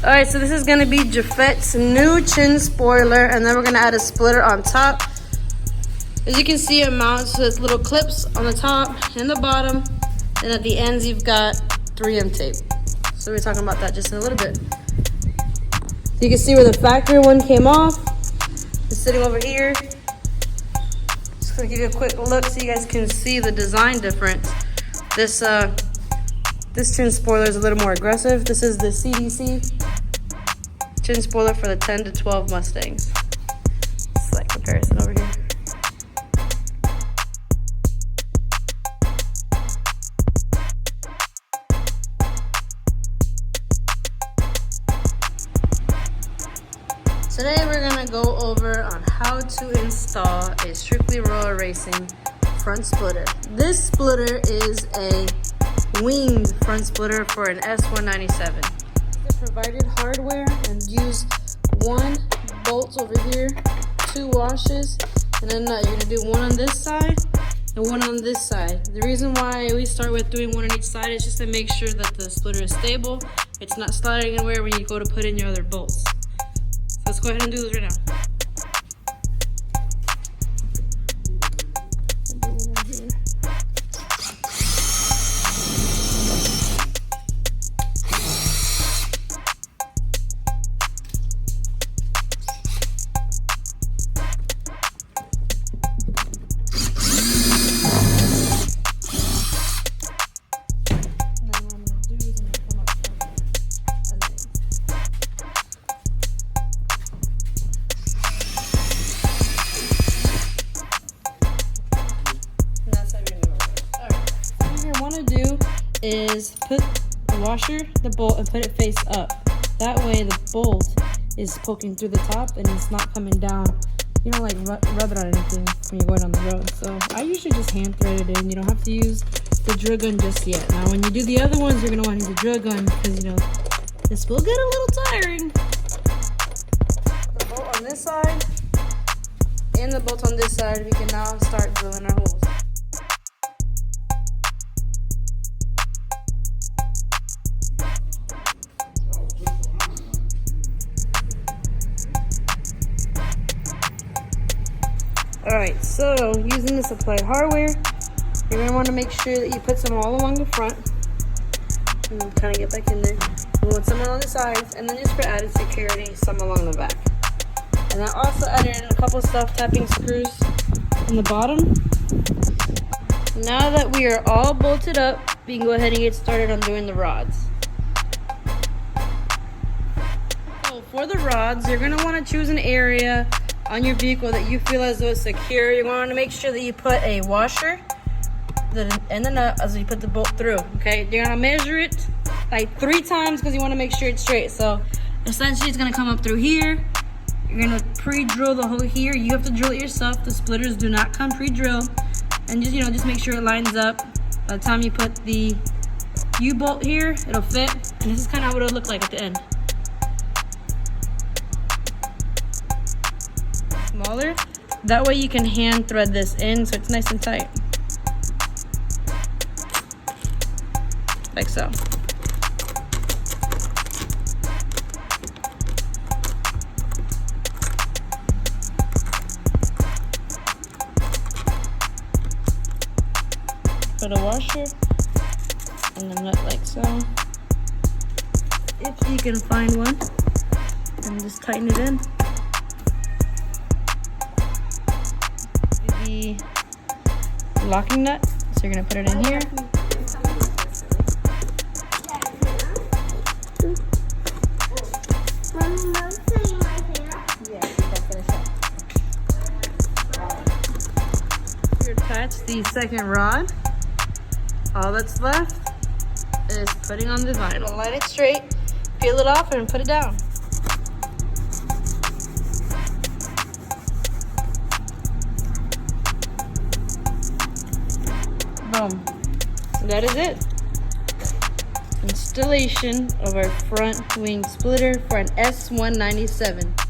All right, so this is gonna be Jaffet's new chin spoiler, and then we're gonna add a splitter on top. As you can see, it mounts with little clips on the top and the bottom, and at the ends you've got 3M tape. So we're talking about that just in a little bit. You can see where the factory one came off. It's sitting over here. Just gonna give you a quick look so you guys can see the design difference. This chin spoiler is a little more aggressive. This is the CDC chin spoiler for the 10 to 12 Mustangs. Slight comparison over here. Today we're gonna go over on how to install a strictly roller racing front splitter. This splitter is a winged front splitter for an S197. The provided hardware and use 1 bolt over here, 2 washes, and a nut. You're gonna do 1 on this side and 1 on this side. The reason why we start with doing 1 on each side is just to make sure that the splitter is stable. It's not sliding anywhere when you go to put in your other bolts. So let's go ahead and do this right now. Is put the washer, the bolt, and put it face up. That way the bolt is poking through the top and it's not coming down. You don't like rub it on anything when you're going on the road. So I usually just hand thread it in. You don't have to use the drill gun just yet. Now when you do the other ones, you're gonna want to use the drill gun because, you know, this will get a little tiring. The bolt on this side and the bolt on this side, we can now start drilling our holes. Alright, so using the supplied hardware, you're going to want to make sure that you put some all along the front. And kind of get back in there. You want some on the sides, and then just for added security, some along the back. And I also added in a couple self-tapping screws on the bottom. Now that we are all bolted up, we can go ahead and get started on doing the rods. So for the rods, you're going to want to choose an area on your vehicle that you feel as though it's secure. You want to make sure that you put a washer and the nut as you put the bolt through. Okay, you're gonna measure it like 3 times because you want to make sure it's straight. So essentially it's gonna come up through here. You're gonna pre-drill the hole here. You have to drill it yourself. The splitters do not come pre-drilled. And just, you know, just make sure it lines up. By the time you put the U-bolt here, it'll fit. And this is kind of what it'll look like at the end. Smaller, that way you can hand thread this in so it's nice and tight, like so. Put a washer and the nut like so, if you can find one, and just tighten it in. The locking nut, so you're gonna put it in here. Here, attach the second rod. All that's left is putting on the vinyl. Line it straight, peel it off, and put it down. Boom. So that is it. Installation of our front wing splitter for an S197.